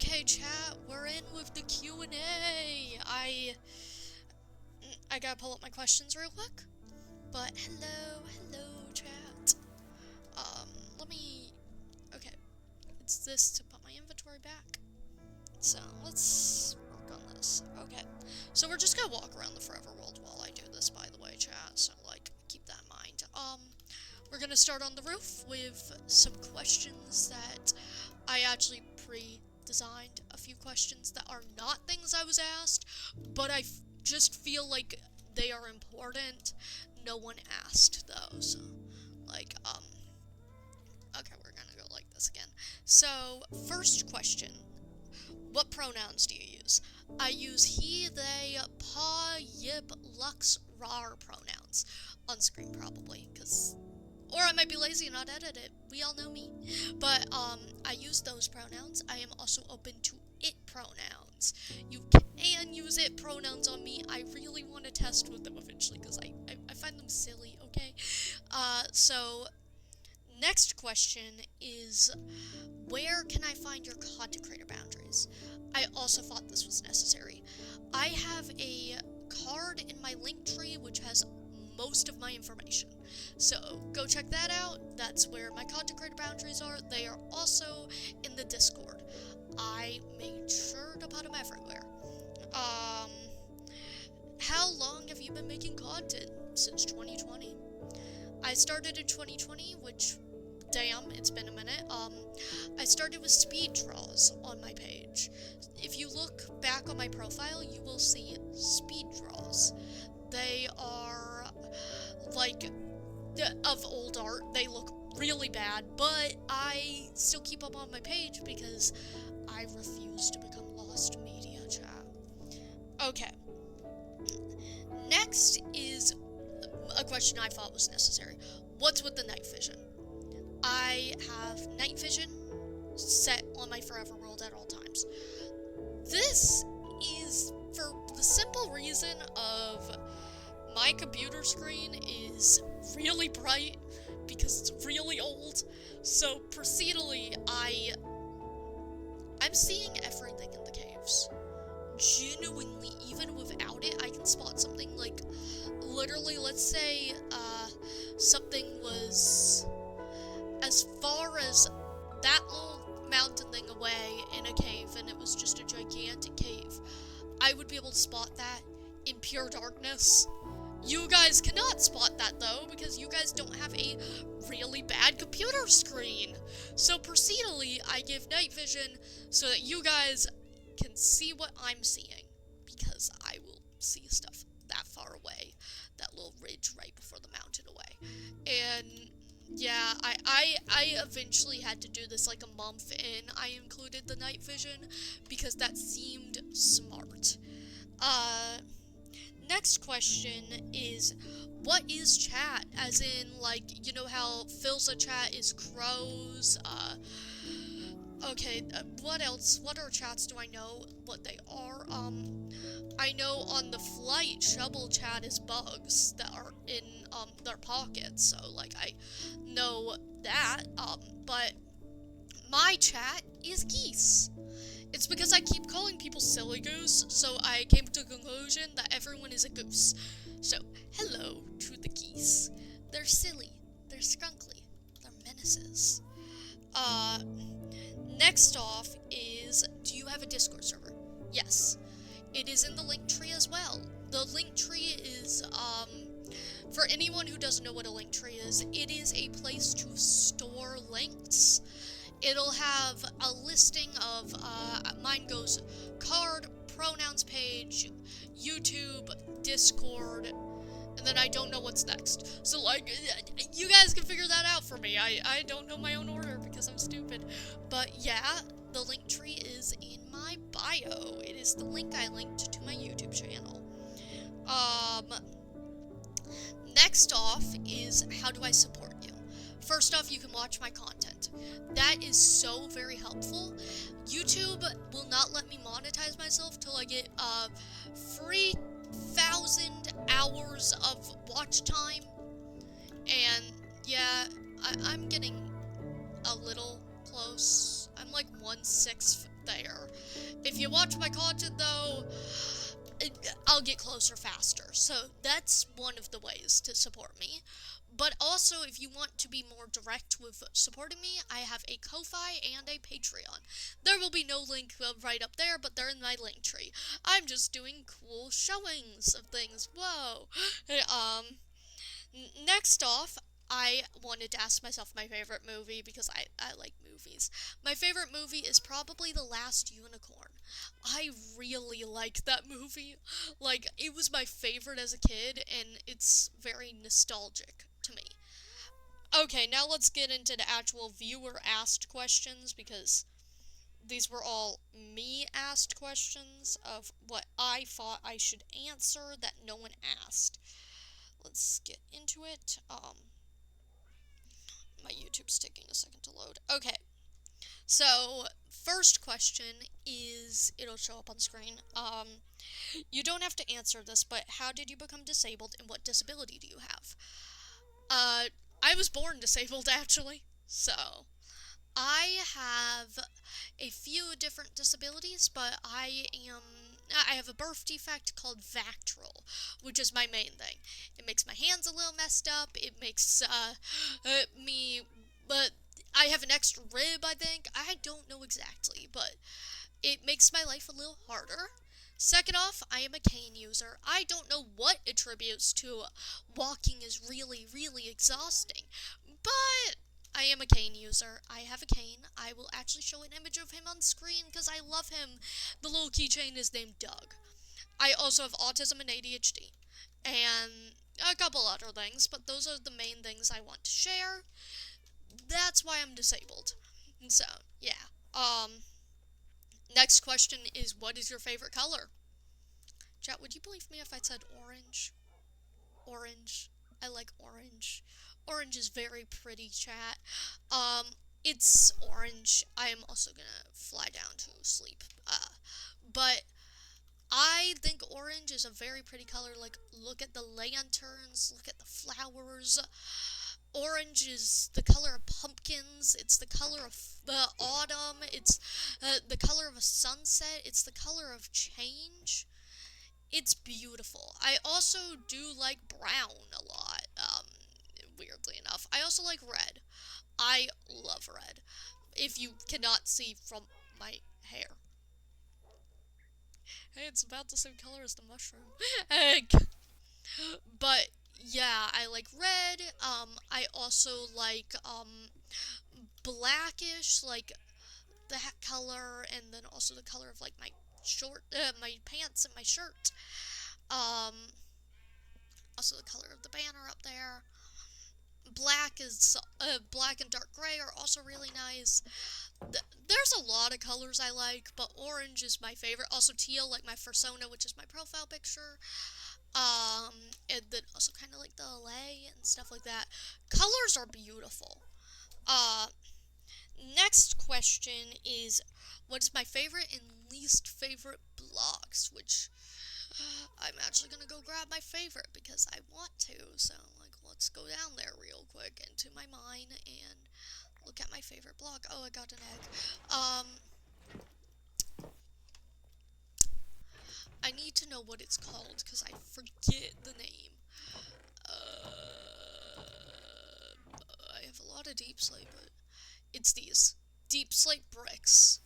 Okay, chat, we're in with the Q&A. I gotta pull up my questions real quick. But hello, chat. Let me, okay, it's this to put my inventory back. So, let's work on this. Okay, so we're just gonna walk around the Forever World while I do this, by the way, chat, so, like, keep that in mind. We're gonna start on the roof with some questions that I actually designed a few questions that are not things I was asked, but I just feel like they are important. No one asked those. Like, okay, we're gonna go like this again. So, first question. What pronouns do you use? I use he, they, pa, yip, lux, rar pronouns. On screen, probably, because... Or I might be lazy and not edit it. We all know me. But, I use those pronouns. I am also open to it pronouns. You can use it pronouns on me. I really want to test with them eventually, because I find them silly, okay? So, next question is, where can I find your content creator boundaries? I also thought this was necessary. I have a card in my link tree which has most of my information. So, go check that out. That's where my content creator boundaries are. They are also in the Discord. I made sure to put them everywhere. How long have you been making content? Since 2020. I started in 2020, which, damn, it's been a minute. I started with speed draws on my page. If you look back on my profile, you will see speed draws. They are, like, of old art. They look really bad, but I still keep them on my page because I refuse to become lost media, chat. Okay. Next is a question I thought was necessary. What's with the night vision? I have night vision set on my Forever World at all times. This is for the simple reason of my computer screen is really bright because it's really old. So procedurally, I'm seeing everything in the caves. Genuinely, even without it, I can spot something. Like, literally, let's say something was as far as that little mountain thing away in a cave, and it was just a gigantic cave. I would be able to spot that in pure darkness. You guys cannot spot that, though, because you guys don't have a really bad computer screen. So, procedurally, I give night vision so that you guys can see what I'm seeing, because I will see stuff that far away, that little ridge right before the mountain away. And, yeah, I eventually had to do this like a month in. I included the night vision, because that seemed smart. Next question is, what is chat? As in, like, you know how Philza chat is crows? Okay, what else? What other chats do I know what they are? I know on the flight, Shovel chat is bugs that are in, their pockets, so, like, I know that, but my chat is geese. It's because I keep calling people silly goose, so I came to the conclusion that everyone is a goose. So, hello to the geese. They're silly, they're skunkly, they're menaces. Next off is, do you have a Discord server? Yes. It is in the link tree as well. The link tree is, for anyone who doesn't know what a link tree is, it is a place to store links. It'll have a listing of, mine goes card, pronouns page, YouTube, Discord, and then I don't know what's next. So, like, you guys can figure that out for me. I don't know my own order because I'm stupid. But, yeah, the link tree is in my bio. It is the link I linked to my YouTube channel. Next off is, how do I support you? First off, you can watch my content. That is so very helpful. YouTube will not let me monetize myself till I get 3,000 hours of watch time. And yeah, I'm getting a little close. I'm like 1/6 there. If you watch my content, though, I'll get closer faster. So that's one of the ways to support me. But also, if you want to be more direct with supporting me, I have a Ko-Fi and a Patreon. There will be no link right up there, but they're in my link tree. I'm just doing cool showings of things. Whoa. Next off, I wanted to ask myself my favorite movie because I like movies. My favorite movie is probably The Last Unicorn. I really like that movie. Like, it was my favorite as a kid, and it's very nostalgic to me. Okay, now let's get into the actual viewer-asked questions, because these were all me-asked questions of what I thought I should answer that no one asked. Let's get into it. My YouTube's taking a second to load. Okay, so first question is, it'll show up on screen. You don't have to answer this, but how did you become disabled and what disability do you have? I was born disabled, actually. So, I have a few different disabilities, but I have a birth defect called Vactral, which is my main thing. It makes my hands a little messed up. It makes but I have an extra rib, I think. I don't know exactly, but it makes my life a little harder. Second off, I am a cane user. I don't know what attributes to walking is really, really exhausting, but I am a cane user. I have a cane. I will actually show an image of him on screen because I love him. The little keychain is named Doug. I also have autism and ADHD, and a couple other things, but those are the main things I want to share. That's why I'm disabled. So, yeah. Next question is, what is your favorite color? Chat, would you believe me if I said orange? Orange. I like orange. Orange is very pretty, chat. It's orange. I am also gonna fly down to sleep. But I think orange is a very pretty color. Like, look at the lanterns, look at the flowers. Orange is the color of pumpkins. It's the color of autumn. It's the color of a sunset. It's the color of change. It's beautiful. I also do like brown a lot, weirdly enough. I also like red. I love red. If you cannot see from my hair. Hey, it's about the same color as the mushroom. But yeah, I like red. I also like blackish, like that color, and then also the color of like my my pants and my shirt. Also the color of the banner up there. Black and dark gray are also really nice. There's a lot of colors I like, but orange is my favorite. Also teal, like my persona, which is my profile picture. And then also kind of like the LA and stuff like that. Colors are beautiful. Next question is, what is my favorite and least favorite blocks? Which, I'm actually gonna go grab my favorite because I want to. So, like, let's go down there real quick into my mine and look at my favorite block. Oh, I got an egg. I need to know what it's called because I forget the name. I have a lot of deep slate, but it's these deep slate bricks.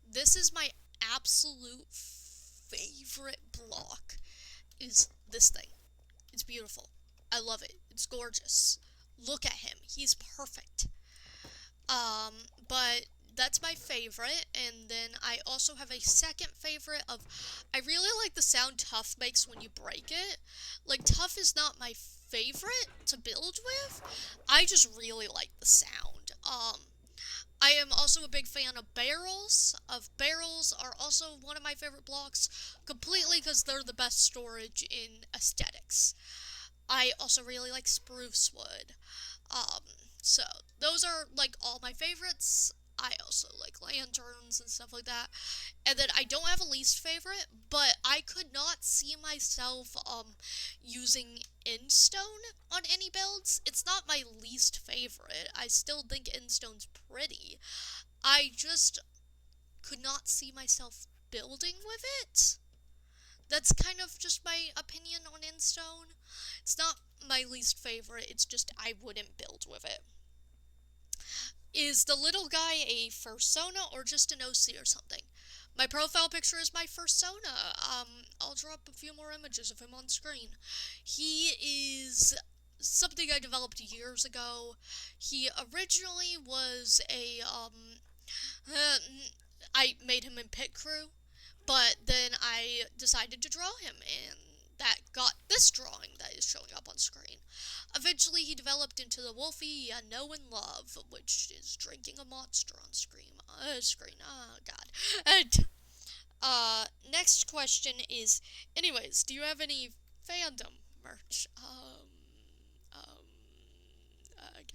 This is my absolute favorite block. Is this thing? It's beautiful. I love it. It's gorgeous. Look at him. He's perfect. But that's my favorite, and then I also have a second favorite of, I really like the sound Tough makes when you break it. Like, Tough is not my favorite to build with, I just really like the sound. I am also a big fan of barrels. Barrels are also one of my favorite blocks, completely because they're the best storage in aesthetics. I also really like spruce wood. So those are like all my favorites. I also like lanterns and stuff like that. And then I don't have a least favorite, but I could not see myself using Endstone on any builds. It's not my least favorite. I still think Endstone's pretty. I just could not see myself building with it. That's kind of just my opinion on Instone. It's not my least favorite, it's just I wouldn't build with it. Is the little guy a fursona or just an OC or something? My profile picture is my fursona. I'll drop up a few more images of him on screen. He is something I developed years ago. He originally was I made him in pit crew, but then I decided to draw him, and that got this drawing that is showing up on screen. Eventually, he developed into the Wolfie I know and love, which is drinking a monster on screen. Oh, God. And, next question is, anyways, do you have any fandom merch?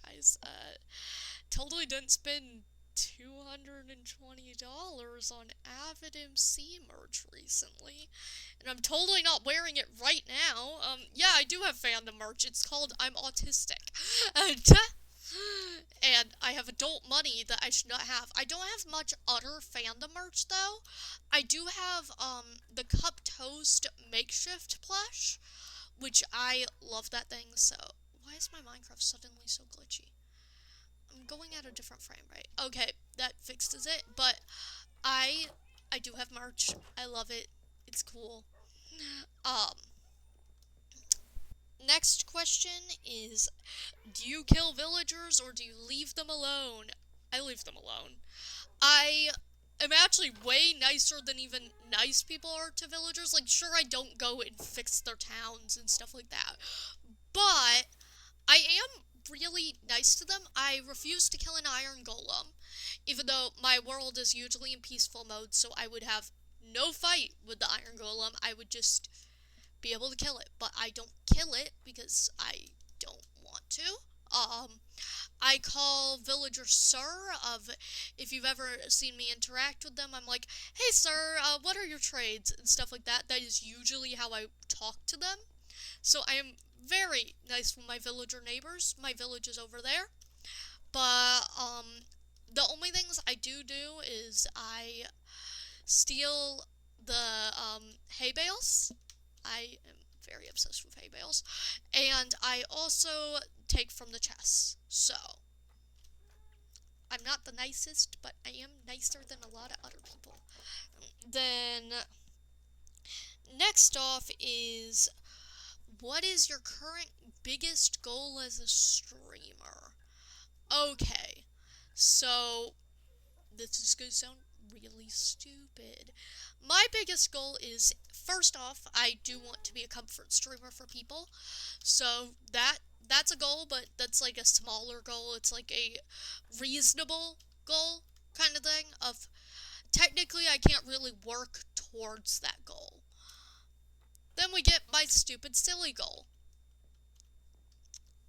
Guys, totally didn't spend $220 on Avid MC merch recently, and I'm totally not wearing it right now. Yeah, I do have fandom merch. It's called I'm Autistic. And I have adult money that I should not have. I don't have much other fandom merch, though. I do have, the Cup Toast makeshift plush, which I love that thing, so... Why is my Minecraft suddenly so glitchy? I'm going at a different frame rate. Okay, that fixes it, but I do have merch. I love it. It's cool. Next question is, do you kill villagers or do you leave them alone? I leave them alone. I am actually way nicer than even nice people are to villagers. Like, sure, I don't go and fix their towns and stuff like that, but I am really nice to them. I refuse to kill an iron golem, even though my world is usually in peaceful mode, so I would have no fight with the iron golem. I would just be able to kill it, but I don't kill it because I don't want to. I call villagers sir. If you've ever seen me interact with them, I'm like, hey sir, what are your trades and stuff like that. That is usually how I talk to them. So I am very nice with my villager neighbors. My village is over there. But, the only things I do is I steal the, hay bales. I am very obsessed with hay bales. And I also take from the chests. So, I'm not the nicest, but I am nicer than a lot of other people. Then, next off is, what is your current biggest goal as a streamer? Okay, so this is going to sound really stupid. My biggest goal is, first off, I do want to be a comfort streamer for people. So that's a goal, but that's like a smaller goal. It's like a reasonable goal kind of thing of, technically I can't really work towards that goal. Then we get my stupid silly goal.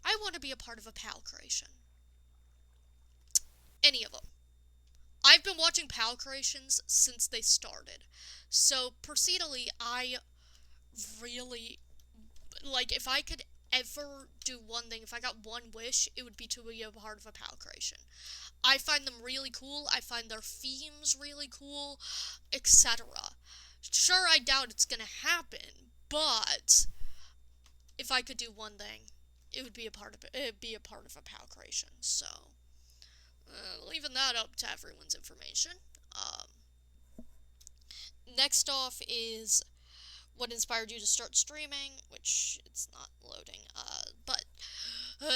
I want to be a part of a PAL creation. Any of them. I've been watching PAL creations since they started. So, procedurally, I really, like, if I could ever do one thing, if I got one wish, it would be to be a part of a PAL creation. I find them really cool, I find their themes really cool, etc. Sure, I doubt it's gonna happen, but if I could do one thing, it would be a part of a PAL creation. So, leaving that up to everyone's information. Next off is what inspired you to start streaming, which it's not loading,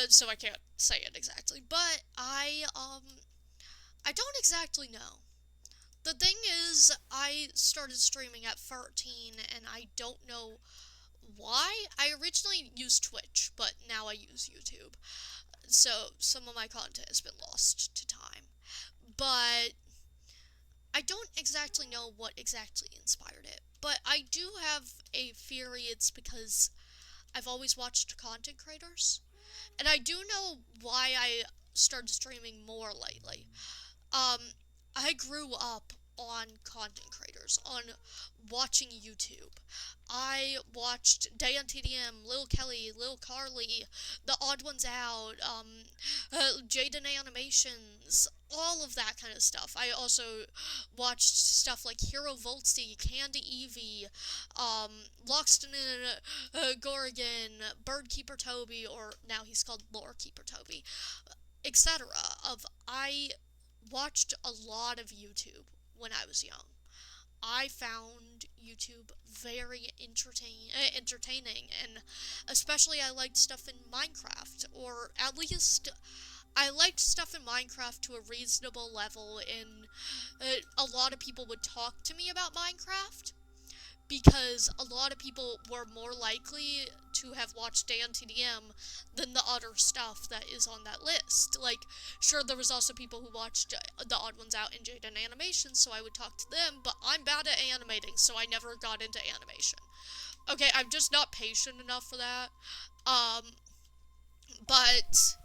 so I can't say it exactly, but I don't exactly know. The thing is, I started streaming at 13, and I don't know why. I originally used Twitch, but now I use YouTube. So, some of my content has been lost to time. But I don't exactly know what exactly inspired it. But I do have a theory it's because I've always watched content creators. And I do know why I started streaming more lately. I grew up on content creators, on watching YouTube. I watched Dan TDM, Lil Kelly, Lil Carly, The Odd Ones Out, Jaden Animations, all of that kind of stuff. I also watched stuff like Hero Voltsy, Candy Evie, Loxton and Gorgon, Birdkeeper Toby, or now he's called Lorekeeper Toby, etc. I watched a lot of YouTube when I was young. I found YouTube very entertaining, and especially I liked stuff in Minecraft, or at least I liked stuff in Minecraft to a reasonable level, and a lot of people would talk to me about Minecraft, because a lot of people were more likely to have watched Dan TDM than the other stuff that is on that list. Like, sure, there was also people who watched The Odd Ones Out and Jaden Animation, so I would talk to them, but I'm bad at animating, so I never got into animation. Okay, I'm just not patient enough for that. But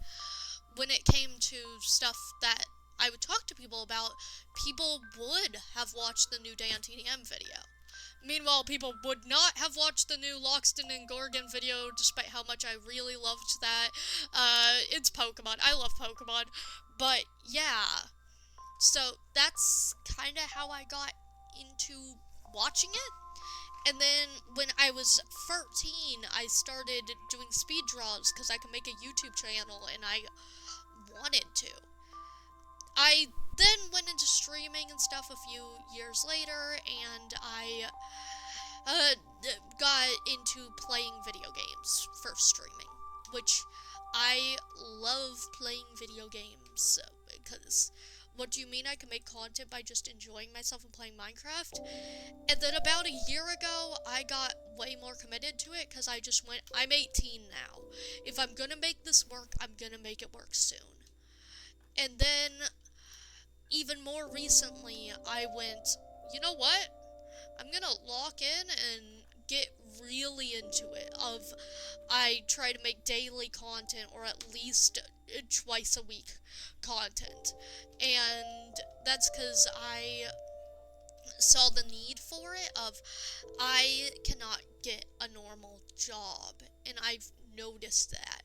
when it came to stuff that I would talk to people about, people would have watched the new Dan TDM video. Meanwhile, people would not have watched the new Loxton and Gorgon video, despite how much I really loved that. It's Pokemon. I love Pokemon. But, yeah. So, that's kind of how I got into watching it. And then, when I was 13, I started doing speed draws, because I could make a YouTube channel, and I wanted to. I then went into streaming and stuff a few years later, and I got into playing video games for streaming, which I love playing video games, because what do you mean I can make content by just enjoying myself and playing Minecraft? And then about a year ago, I got way more committed to it, because I'm 18 now. If I'm gonna make this work, I'm gonna make it work soon. And then, even more recently, I went, you know what? I'm gonna lock in and get really into it. I try to make daily content, or at least twice a week content. And that's because I saw the need for it. I cannot get a normal job, and I've noticed that.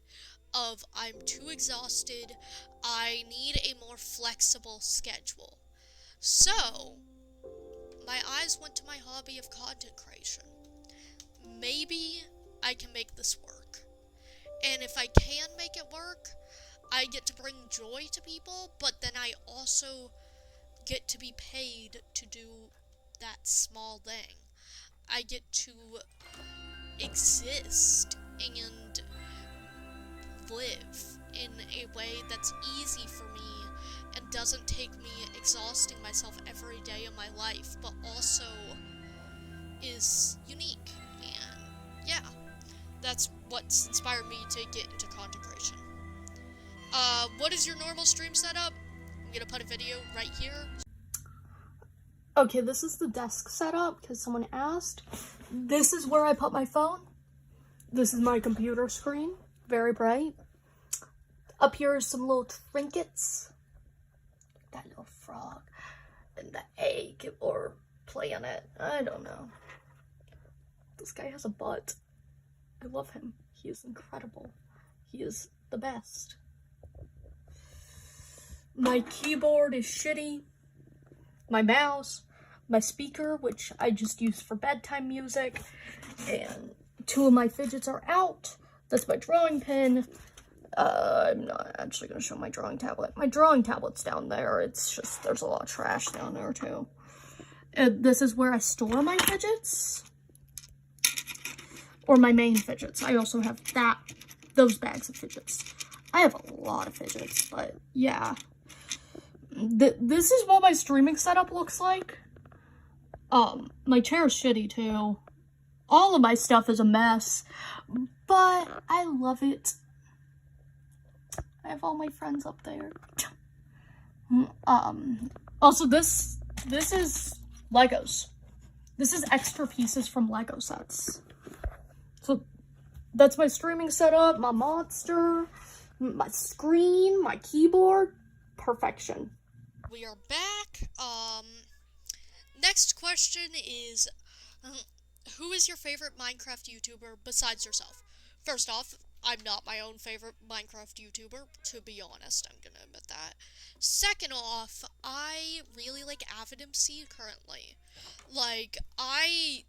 I'm too exhausted. I need a more flexible schedule. So, my eyes went to my hobby of content creation. Maybe I can make this work. And if I can make it work, I get to bring joy to people, but then I also get to be paid to do that small thing. I get to exist and live in a way that's easy for me and doesn't take me exhausting myself every day of my life, but also is unique. And yeah, that's what's inspired me to get into content creation. What is your normal stream setup? I'm gonna put a video right here. Okay, this is the desk setup, because someone asked. This is where I put my phone. This is my computer screen. Very bright. Up here are some little trinkets. That little frog. And the egg or planet. I don't know. This guy has a butt. I love him. He is incredible. He is the best. My keyboard is shitty. My mouse. My speaker, which I just use for bedtime music. And 2 of my fidgets are out. That's my drawing pen. I'm not actually going to show my drawing tablet. My drawing tablet's down there. It's just, there's a lot of trash down there, too. This is where I store my fidgets. Or my main fidgets. I also have those bags of fidgets. I have a lot of fidgets, but yeah. This is what my streaming setup looks like. My chair's shitty, too. All of my stuff is a mess, but I love it. I have all my friends up there. Also, this is Legos. This is extra pieces from Lego sets. So, that's my streaming setup, my monster, my screen, my keyboard. Perfection. We are back. Next question is, uh, who is your favorite Minecraft YouTuber besides yourself? First off, I'm not my own favorite Minecraft YouTuber, to be honest. I'm gonna admit that. Second off, I really like Avid MC currently. Like, I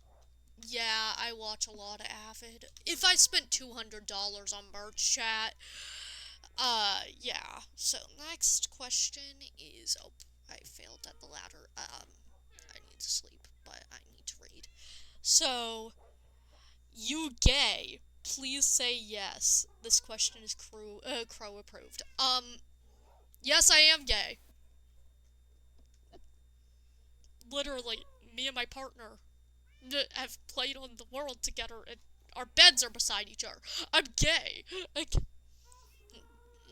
watch a lot of Avid. If I spent $200 on merch chat, yeah. So, next question is, oh, I failed at the ladder. I need to sleep, but I need to read. So, you gay? Please say yes. This question is crow approved. Yes, I am gay. Literally, me and my partner have played on the world together, and our beds are beside each other. I'm gay.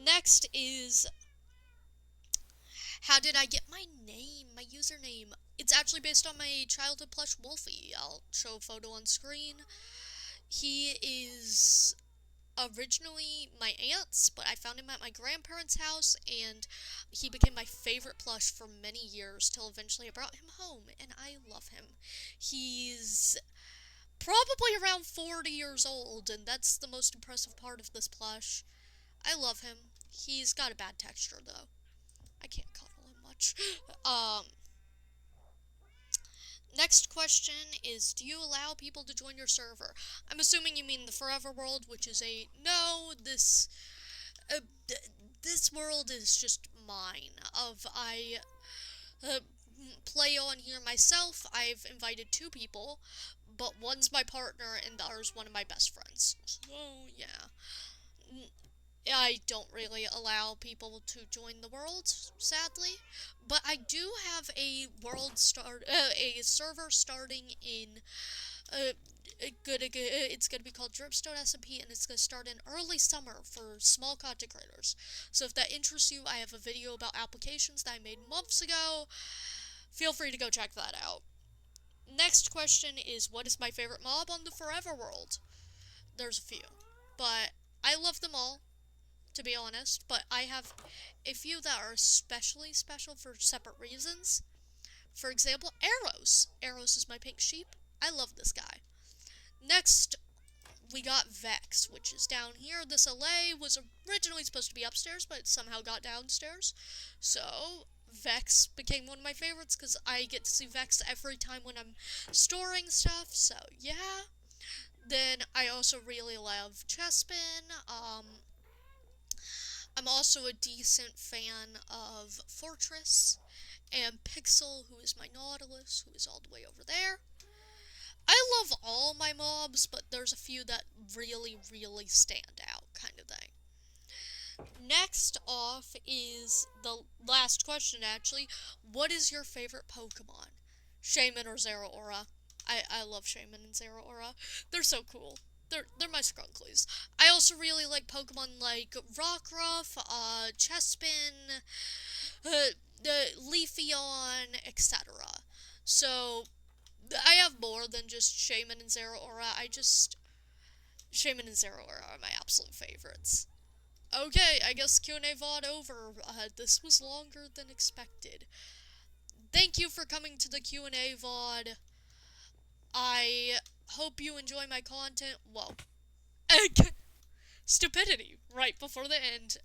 Next is, how did I get my name, my username? It's actually based on my childhood plush Wolfie. I'll show a photo on screen. He is originally my aunt's, but I found him at my grandparents' house, and he became my favorite plush for many years, till eventually I brought him home, and I love him. He's probably around 40 years old, and that's the most impressive part of this plush. I love him. He's got a bad texture, though. I can't cuddle him much. Um, Next question is, do you allow people to join your server? I'm assuming you mean the Forever World, which is a no. Uh, this world is just mine. I uh, play on here myself. I've invited 2 people, but one's my partner and the other's one of my best friends. So yeah, I don't really allow people to join the world, sadly, but I do have a a server starting in, it's gonna be called Dripstone SMP, and it's gonna start in early summer for small content creators. So if that interests you, I have a video about applications that I made months ago. Feel free to go check that out. Next question is, what is my favorite mob on the Forever World? There's a few, but I love them all, to be honest, but I have a few that are especially special for separate reasons. For example, Eros. Eros is my pink sheep. I love this guy. Next, we got Vex, which is down here. This LA was originally supposed to be upstairs, but it somehow got downstairs. So, Vex became one of my favorites because I get to see Vex every time when I'm storing stuff, so yeah. Then I also really love Chespin. I'm also a decent fan of Fortress, and Pixel, who is my Nautilus, who is all the way over there. I love all my mobs, but there's a few that really, really stand out, kind of thing. Next off is the last question, actually. What is your favorite Pokemon? Shaman or Zeraora? I love Shaman and Zeraora. They're so cool. They're my scrunklies. I also really like Pokemon like Rockruff, Chespin, Leafeon, etc. So, I have more than just Shaman and Zeraora. Shaman and Zeraora are my absolute favorites. Okay, I guess Qna Vod over. This was longer than expected. Thank you for coming to the Q&A VOD. I hope you enjoy my content. Whoa. Stupidity right before the end.